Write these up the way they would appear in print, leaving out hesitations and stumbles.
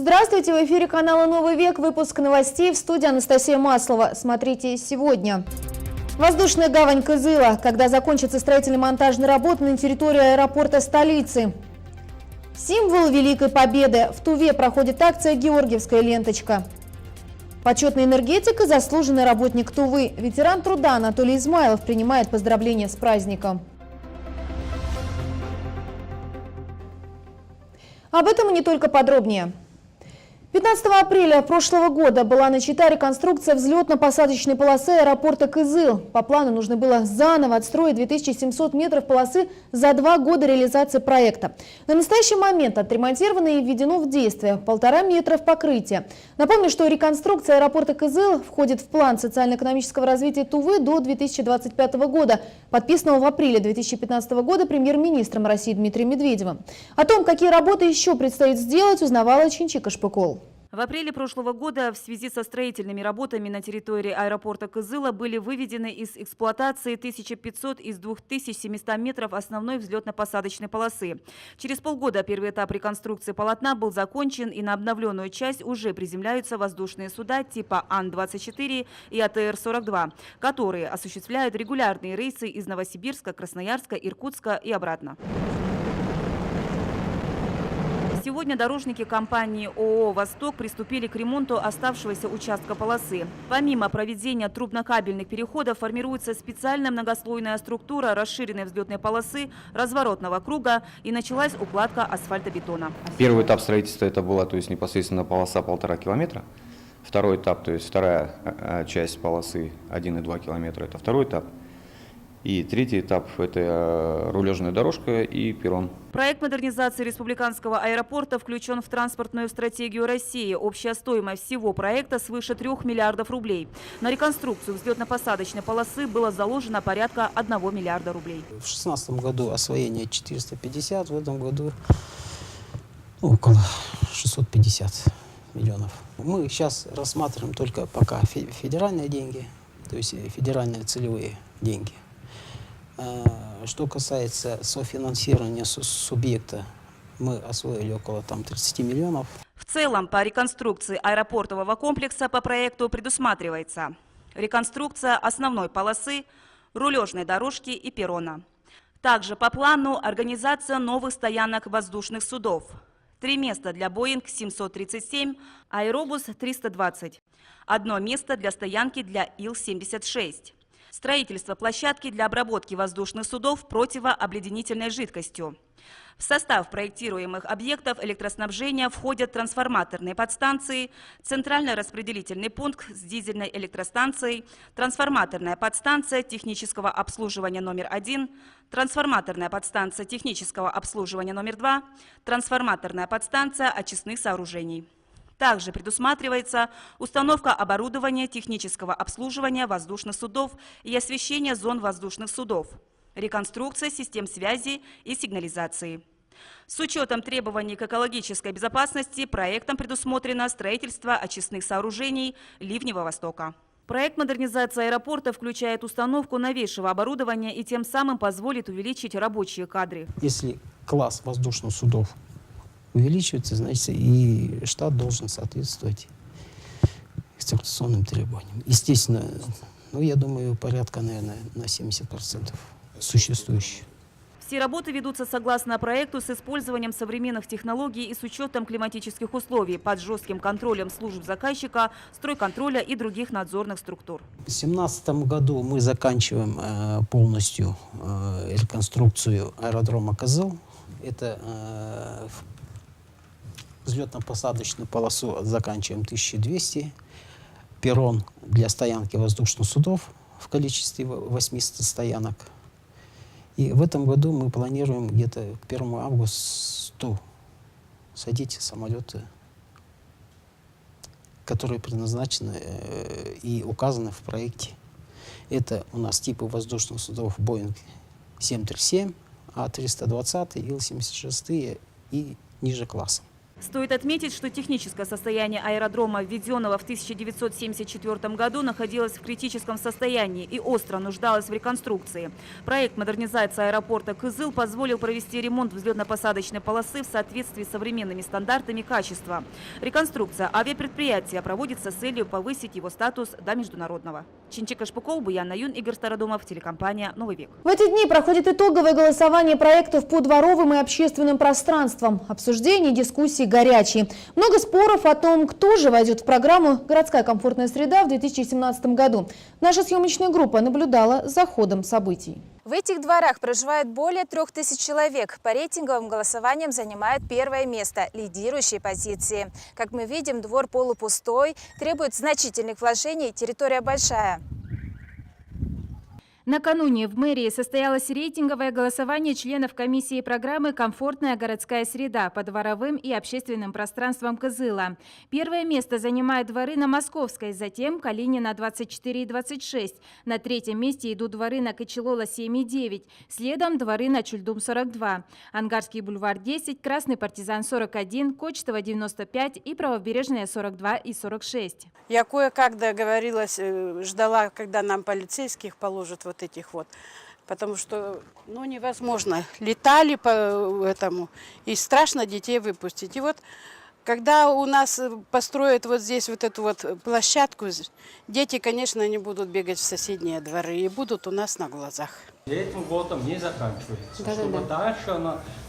Здравствуйте, в эфире канала «Новый век», выпуск новостей, в студии Анастасия Маслова. Смотрите сегодня. Воздушная гавань Кызыла, когда закончатся строительно-монтажные работы на территории аэропорта столицы. Символ Великой Победы. В Туве проходит акция «Георгиевская ленточка». Почетный энергетик и заслуженный работник Тувы. Ветеран труда Анатолий Измайлов принимает поздравления с праздником. Об этом и не только подробнее. 15 апреля прошлого года была начата реконструкция взлетно-посадочной полосы аэропорта Кызыл. По плану нужно было заново отстроить 2700 метров полосы за 2 года реализации проекта. На настоящий момент отремонтировано и введено в действие 1,5 метра покрытия. Напомню, что реконструкция аэропорта Кызыл входит в план социально-экономического развития Тувы до 2025 года, подписанного в апреле 2015 года премьер-министром России Дмитрием Медведевым. О том, какие работы еще предстоит сделать, узнавала Чинчика Шпыкол. В апреле прошлого года в связи со строительными работами на территории аэропорта Кызыла были выведены из эксплуатации 1500 из 2700 метров основной взлетно-посадочной полосы. Через полгода первый этап реконструкции полотна был закончен, и на обновленную часть уже приземляются воздушные суда типа Ан-24 и АТР-42, которые осуществляют регулярные рейсы из Новосибирска, Красноярска, Иркутска и обратно. Сегодня дорожники компании ООО «Восток» приступили к ремонту оставшегося участка полосы. Помимо проведения трубно-кабельных переходов формируется специальная многослойная структура расширенной взлетной полосы, разворотного круга, и началась укладка асфальтобетона. Первый этап строительства это была, то есть непосредственно полоса 1,5 километра. Второй этап, то есть вторая часть полосы 1,2 километра, это второй этап. И третий этап – это рулежная дорожка и перрон. Проект модернизации республиканского аэропорта включен в транспортную стратегию России. Общая стоимость всего проекта свыше 3 миллиардов рублей. На реконструкцию взлетно-посадочной полосы было заложено порядка 1 миллиарда рублей. В 2016 году освоение 450, в этом году около 650 миллионов. Мы сейчас рассматриваем только пока федеральные деньги, то есть федеральные целевые деньги. Что касается софинансирования субъекта, мы освоили около 30 миллионов. В целом, по реконструкции аэропортового комплекса по проекту предусматривается реконструкция основной полосы, рулежной дорожки и перрона. Также по плану организация новых стоянок воздушных судов. 3 места для Боинг 737, Аэробус 320. 1 место для стоянки для Ил-76. Строительство площадки для обработки воздушных судов противообледенительной жидкостью. В состав проектируемых объектов электроснабжения входят трансформаторные подстанции, центральный распределительный пункт с дизельной электростанцией, трансформаторная подстанция технического обслуживания номер 1, трансформаторная подстанция технического обслуживания номер 2, трансформаторная подстанция очистных сооружений. Также предусматривается установка оборудования технического обслуживания воздушных судов и освещения зон воздушных судов, реконструкция систем связи и сигнализации. С учетом требований к экологической безопасности проектом предусмотрено строительство очистных сооружений Ливневого стока. Проект модернизации аэропорта включает установку новейшего оборудования и тем самым позволит увеличить рабочие кадры. Если класс воздушных судов увеличивается, значит, и штат должен соответствовать эксплуатационным требованиям. Естественно, я думаю, порядка, наверное, на 70% существующих. Все работы ведутся согласно проекту с использованием современных технологий и с учетом климатических условий под жестким контролем служб заказчика, стройконтроля и других надзорных структур. В 2017 году мы заканчиваем полностью реконструкцию аэродрома Кызыл. Это взлетно-посадочную полосу заканчиваем 1200. Перрон для стоянки воздушных судов в количестве 800 стоянок. И в этом году мы планируем где-то к 1 августа садить самолеты, которые предназначены и указаны в проекте. Это у нас типы воздушных судов Боинг 737, А320, Ил-76 и ниже класса. Стоит отметить, что техническое состояние аэродрома, введенного в 1974 году, находилось в критическом состоянии и остро нуждалось в реконструкции. Проект модернизации аэропорта Кызыл позволил провести ремонт взлетно-посадочной полосы в соответствии с современными стандартами качества. Реконструкция авиапредприятия проводится с целью повысить его статус до международного. Чинчика Шпуков, Буян Наюн, Игорь Стародумов, телекомпания «Новый век». В эти дни проходит итоговое голосование проектов по дворовым и общественным пространствам. Обсуждения и дискуссии горячие. Много споров о том, кто же войдет в программу «Городская комфортная среда» в 2017 году. Наша съемочная группа наблюдала за ходом событий. В этих дворах проживает более 3000 человек. По рейтинговым голосованиям занимает первое место, лидирующие позиции. Как мы видим, двор полупустой, требует значительных вложений, территория большая. Накануне в мэрии состоялось рейтинговое голосование членов комиссии программы «Комфортная городская среда» по дворовым и общественным пространствам Кызыла. Первое место занимают дворы на Московской, затем Калинина 24 и 26. На третьем месте идут дворы на Кочелола 7 и 9. Следом дворы на Чульдум 42. Ангарский бульвар 10, Красный партизан 41, Кочетова 95 и Правобережная 42 и 46. Я кое-как договорилась, ждала, когда нам полицейских положат вот этих вот, потому что, ну, невозможно. Летали по этому, и страшно детей выпустить. И вот, когда у нас построят вот здесь вот эту вот площадку, дети, конечно, не будут бегать в соседние дворы и будут у нас на глазах. Этим годом не заканчивается, чтобы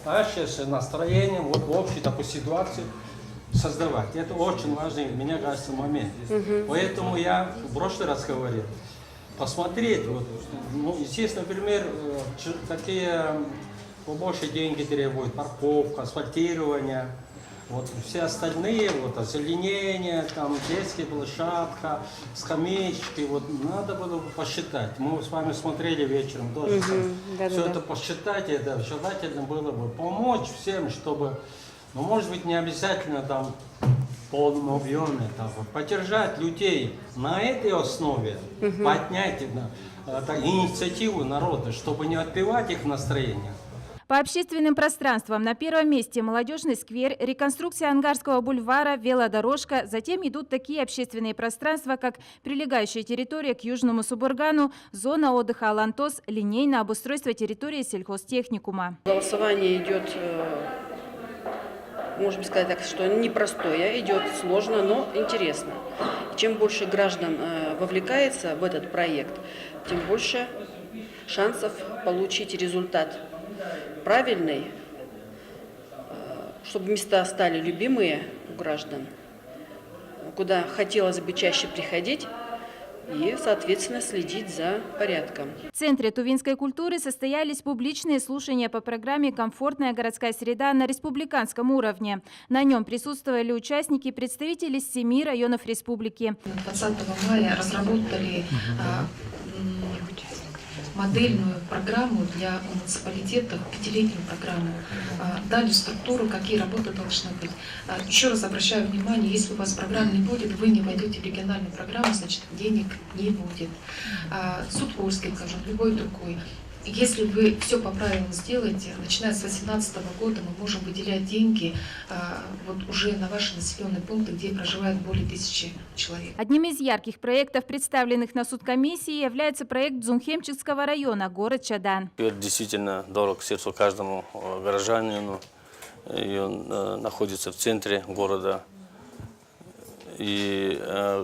дальше с настроением вот в общей такой ситуации создавать. Это очень важный, мне кажется, момент. Поэтому я в прошлый раз говорил, посмотреть, вот, ну, естественно, например, какие побольше деньги требуют, парковка, асфальтирование, вот все остальные, вот озеленение, там детская площадка, скамеечки, вот надо было посчитать. Мы с вами смотрели вечером тоже, все это посчитать, это желательно было бы помочь всем, чтобы, ну, может быть, не обязательно там в полном объеме, так, вот, поддержать людей на этой основе, поднять инициативу народа, чтобы не отбивать их настроение. По общественным пространствам на первом месте молодежный сквер, реконструкция Ангарского бульвара, велодорожка. Затем идут такие общественные пространства, как прилегающая территория к Южному Субургану, зона отдыха Алантос, линейное обустройство территории сельхозтехникума. Голосование идет, можно сказать так, что непростое, идет сложно, но интересно. Чем больше граждан вовлекается в этот проект, тем больше шансов получить результат правильный, чтобы места стали любимые у граждан, куда хотелось бы чаще приходить и, соответственно, следить за порядком. В Центре тувинской культуры состоялись публичные слушания по программе «Комфортная городская среда» на республиканском уровне. На нем присутствовали участники, представители 7 районов республики. 20 мая разработали модельную программу для муниципалитетов, 5-летнюю программу. Дали структуру, какие работы должны быть. Еще раз обращаю внимание, если у вас программ не будет, вы не войдете в региональную программу, значит денег не будет. Суд Курский, скажем, любой другой. Если вы все по правилам сделаете, начиная с 2018 года мы можем выделять деньги вот уже на ваши населенные пункты, где проживает более 1000 человек. Одним из ярких проектов, представленных на судкомиссии, является проект Дзунхемчикского района, город Чадан. Это действительно дорог сердцу каждому горожанину. И он находится в центре города. И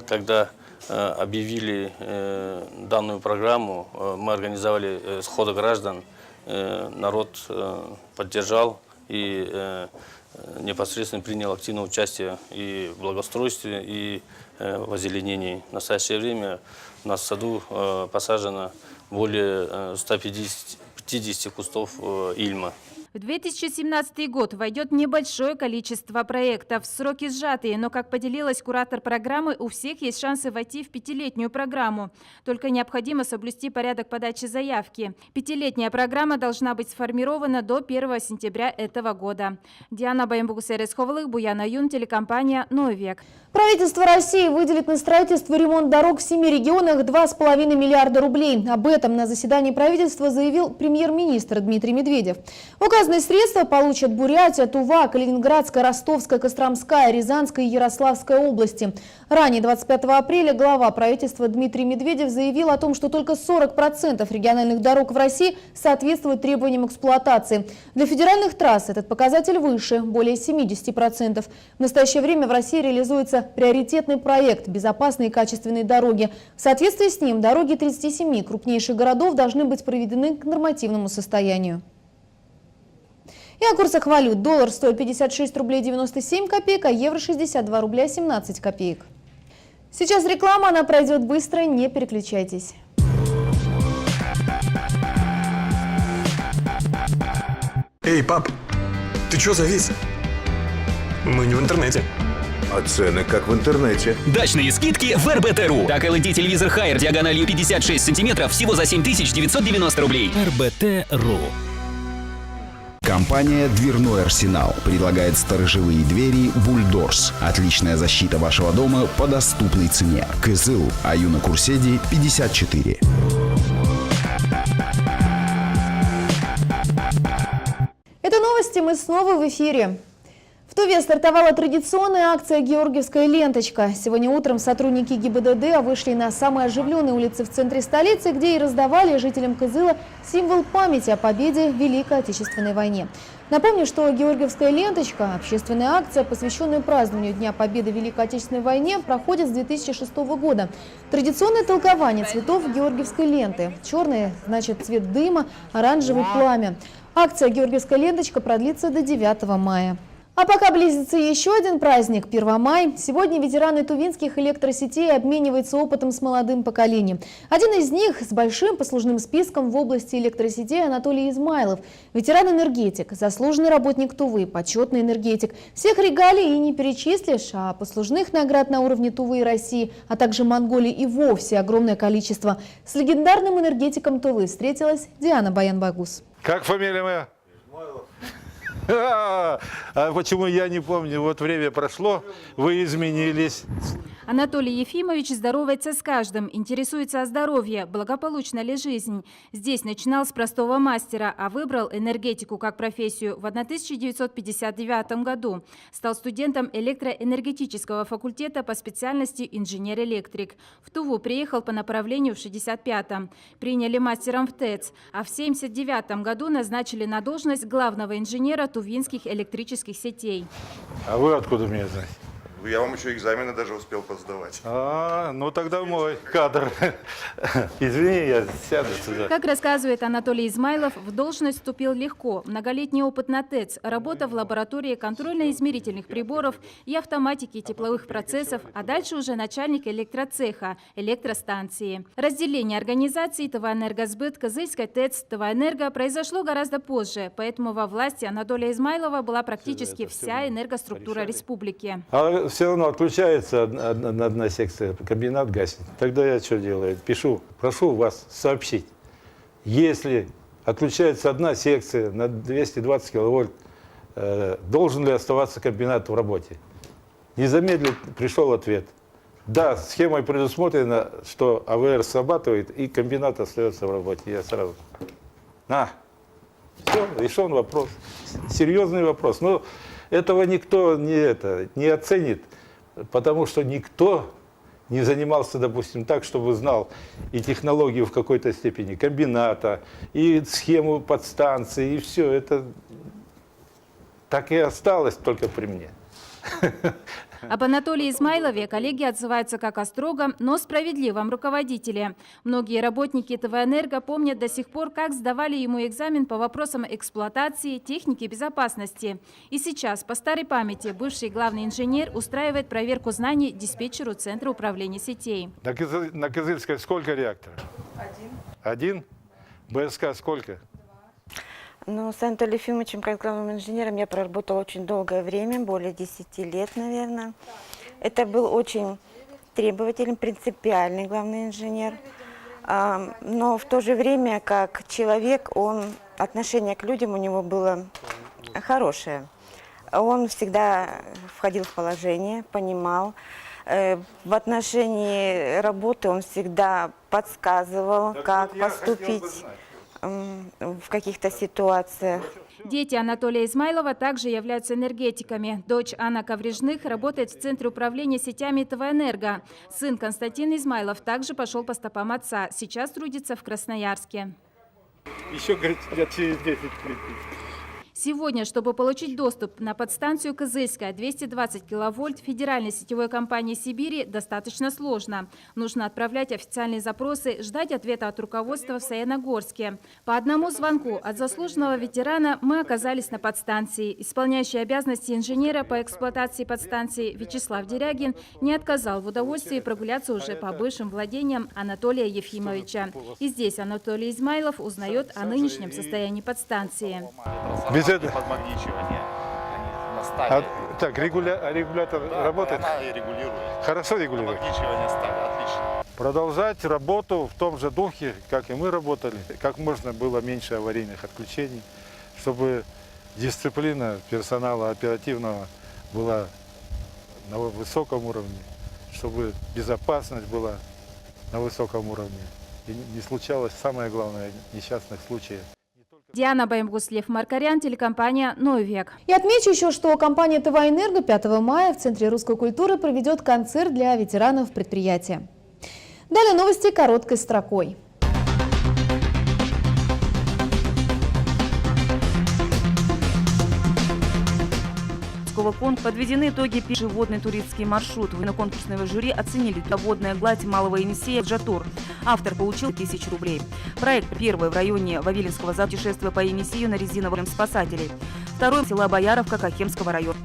когда объявили данную программу, мы организовали сходы граждан, народ поддержал и непосредственно принял активное участие и в благоустройстве, и в озеленении. В настоящее время у нас в саду посажено более 150 кустов ильма. В 2017 год войдет небольшое количество проектов. Сроки сжатые, но, как поделилась куратор программы, у всех есть шансы войти в 5-летнюю программу. Только необходимо соблюсти порядок подачи заявки. 5-летняя программа должна быть сформирована до 1 сентября этого года. Диана Баямбугусерес-Ховлых, Буян Наюн, телекомпания «Новый век». Правительство России выделит на строительство и ремонт дорог в 7 регионах 2,5 миллиарда рублей. Об этом на заседании правительства заявил премьер-министр Дмитрий Медведев. Разные средства получат Бурятия, Тува, Калининградская, Ростовская, Костромская, Рязанская и Ярославская области. Ранее 25 апреля глава правительства Дмитрий Медведев заявил о том, что только 40% региональных дорог в России соответствуют требованиям эксплуатации. Для федеральных трасс этот показатель выше, более 70%. В настоящее время в России реализуется приоритетный проект «Безопасные и качественные дороги». В соответствии с ним дороги 37 крупнейших городов должны быть приведены к нормативному состоянию. И о курсах валют. Доллар стоит 56 рублей 97 копеек, а евро 62 рубля 17 копеек. Сейчас реклама, она пройдет быстро, не переключайтесь. Эй, пап, ты чё завис? Мы не в интернете. А цены как в интернете. Дачные скидки в РБТ.ру. Так LG-телевизор Haier диагональю 56 сантиметров всего за 7990 рублей. РБТ.ру. Компания «Дверной арсенал» предлагает сторожевые двери «Бульдорс». Отличная защита вашего дома по доступной цене. Кызыл, Аюна Курседи, 54. Это новости, мы снова в эфире. В Туве стартовала традиционная акция «Георгиевская ленточка». Сегодня утром сотрудники ГИБДД вышли на самые оживленные улицы в центре столицы, где и раздавали жителям Кызыла символ памяти о победе в Великой Отечественной войне. Напомню, что «Георгиевская ленточка» – общественная акция, посвященная празднованию Дня Победы в Великой Отечественной войне, проходит с 2006 года. Традиционное толкование цветов георгиевской ленты. Черный – значит цвет дыма, оранжевый – пламя. Акция «Георгиевская ленточка» продлится до 9 мая. А пока близится еще один праздник – 1 мая. Сегодня ветераны тувинских электросетей обмениваются опытом с молодым поколением. Один из них с большим послужным списком в области электросетей Анатолий Измайлов. Ветеран-энергетик, заслуженный работник Тувы, почетный энергетик. Всех регалий и не перечислишь, а послужных наград на уровне Тувы и России, а также Монголии и вовсе огромное количество. С легендарным энергетиком Тувы встретилась Диана Баян-Багус. Как фамилия моя? А почему я не помню? Вот время прошло, вы изменились. Анатолий Ефимович здоровается с каждым, интересуется о здоровье, благополучна ли жизнь. Здесь начинал с простого мастера, а выбрал энергетику как профессию в 1959 году. Стал студентом электроэнергетического факультета по специальности инженер-электрик. В Туву приехал по направлению в 65-м. Приняли мастером в ТЭЦ, а в 79 году назначили на должность главного инженера тувинских электрических сетей. А вы откуда меня знаете? Я вам еще экзамены даже успел посдавать. Ну тогда мой кадр. Извини, я сяду сюда. Как рассказывает Анатолий Измайлов, в должность вступил легко. Многолетний опыт на ТЭЦ, работа в лаборатории контрольно-измерительных приборов и автоматики тепловых процессов, а дальше уже начальник электроцеха, электростанции. Разделение организаций ТВ-Энергосбыт, Кызыльской ТЭЦ, ТВ-Энерго произошло гораздо позже, поэтому во власти Анатолия Измайлова была практически вся энергоструктура республики. Все равно отключается одна секция, комбинат гаснет. Тогда я что делаю? Пишу, прошу вас сообщить, если отключается одна секция на 220 киловольт, должен ли оставаться комбинат в работе? Незамедленно пришел ответ. Да, схемой предусмотрено, что АВР срабатывает и комбинат остается в работе. Я сразу, все, решен вопрос. Серьезный вопрос. Но этого никто не оценит, потому что никто не занимался, допустим, так, чтобы знал и технологию в какой-то степени комбината, и схему подстанции, и все. Это так и осталось только при мне. Об Анатолии Измайлове коллеги отзываются как о строгом, но справедливом руководителе. Многие работники ТВ-Энерго помнят до сих пор, как сдавали ему экзамен по вопросам эксплуатации, техники безопасности. И сейчас, по старой памяти, бывший главный инженер устраивает проверку знаний диспетчеру Центра управления сетей. На Кызыльской сколько реакторов? Один. БСК сколько? Ну, с Анатолием Ефимовичем, как главным инженером, я проработала очень долгое время, более 10 лет, наверное. Это был очень требовательный, принципиальный главный инженер. Но в то же время, как человек, отношение к людям у него было хорошее. Он всегда входил в положение, понимал. В отношении работы он всегда подсказывал, как поступить в каких-то ситуациях. Дети Анатолия Измайлова также являются энергетиками. Дочь Анна Коврижных работает в Центре управления сетями ТВ-Энерго. Сын Константин Измайлов также пошел по стопам отца. Сейчас трудится в Красноярске. Еще, говорит, лет через 10 прийти. Сегодня, чтобы получить доступ на подстанцию Кызыльская 220 киловольт федеральной сетевой компании Сибири, достаточно сложно. Нужно отправлять официальные запросы, ждать ответа от руководства в Саяногорске. По одному звонку от заслуженного ветерана мы оказались на подстанции. Исполняющий обязанности инженера по эксплуатации подстанции Вячеслав Дерягин не отказал в удовольствии прогуляться уже по бывшим владениям Анатолия Ефимовича. И здесь Анатолий Измайлов узнает о нынешнем состоянии подстанции. Подмагничивание. Они на стали. Так, регулятор работает? Она регулирует. Хорошо регулирует? Подмагничивание стали, отлично. Продолжать работу в том же духе, как и мы работали. Как можно было меньше аварийных отключений, чтобы дисциплина персонала оперативного была на высоком уровне, чтобы безопасность была на высоком уровне. И не случалось, самое главное, несчастных случаев. Диана Баймгус-Лев Маркарян, телекомпания «Новый век». И отмечу еще, что компания ТВ-Энерго 5 мая в Центре русской культуры проведет концерт для ветеранов предприятия. Далее новости короткой строкой. Подведены итоги первого водный туристский маршрут. Военно-конкурсного жюри оценили водная гладь Малого Енисея Джатур. Автор получил 1000 рублей. Проект первый в районе Вавилинского путешествия по Енисею на резиновом спасателей. Второй – села Бояровка Кахемского района.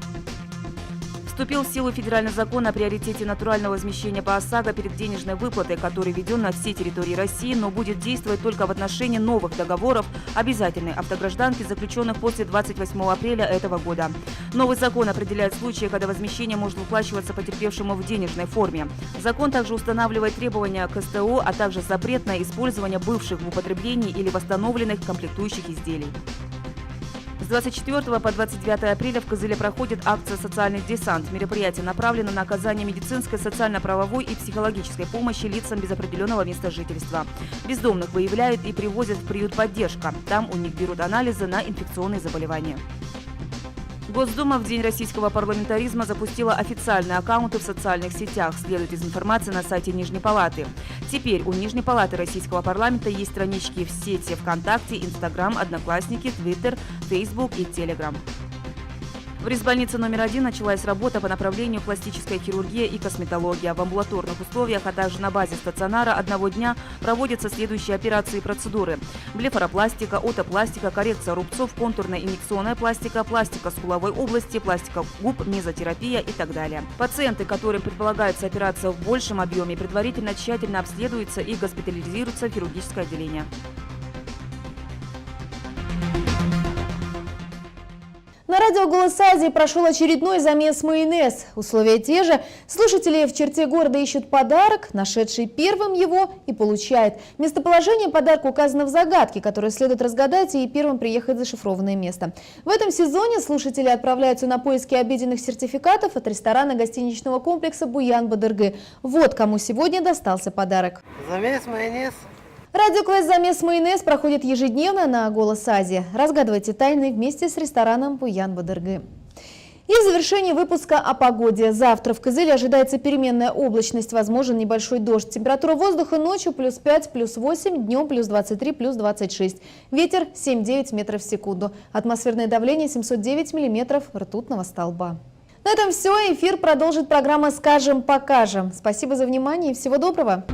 Вступил в силу федеральный закон о приоритете натурального возмещения по ОСАГО перед денежной выплатой, который введен на всей территории России, но будет действовать только в отношении новых договоров обязательной автогражданки, заключенных после 28 апреля этого года. Новый закон определяет случаи, когда возмещение может выплачиваться потерпевшему в денежной форме. Закон также устанавливает требования к СТО, а также запрет на использование бывших в употреблении или восстановленных комплектующих изделий. С 24 по 29 апреля в Кызыле проходит акция «Социальный десант». Мероприятие направлено на оказание медицинской, социально-правовой и психологической помощи лицам без определенного места жительства. Бездомных выявляют и привозят в приют «Поддержка». Там у них берут анализы на инфекционные заболевания. Госдума в День российского парламентаризма запустила официальные аккаунты в социальных сетях, следует из информации на сайте Нижней Палаты. Теперь у Нижней Палаты российского парламента есть странички в сети ВКонтакте, Инстаграм, Одноклассники, Твиттер, Фейсбук и Телеграм. В резбольнице номер 1 началась работа по направлению пластическая хирургия и косметология. В амбулаторных условиях, а также на базе стационара одного дня проводятся следующие операции и процедуры: блефаропластика, отопластика, коррекция рубцов, контурная инъекционная пластика, пластика скуловой области, пластика губ, мезотерапия и так далее. Пациенты, которым предполагается операция в большем объеме, предварительно тщательно обследуются и госпитализируются в хирургическое отделение. На радио «Голос Азии» прошел очередной замес майонез. Условия те же. Слушатели в черте города ищут подарок, нашедший первым его и получает. Местоположение подарка указано в загадке, которую следует разгадать и первым приехать в зашифрованное место. В этом сезоне слушатели отправляются на поиски обеденных сертификатов от ресторана гостиничного комплекса «Буян-Бадыргы». Вот кому сегодня достался подарок. Замес майонез. Радиоквест «Замес майонез» проходит ежедневно на «Голос Азии». Разгадывайте тайны вместе с рестораном «Буян-Бадыргы». И в завершении выпуска о погоде. Завтра в Кызыле ожидается переменная облачность, возможен небольшой дождь. Температура воздуха ночью +5, +8, днем +23, +26. Ветер 7-9 метров в секунду. Атмосферное давление 709 миллиметров ртутного столба. На этом все. Эфир продолжит программа «Скажем, покажем». Спасибо за внимание и всего доброго.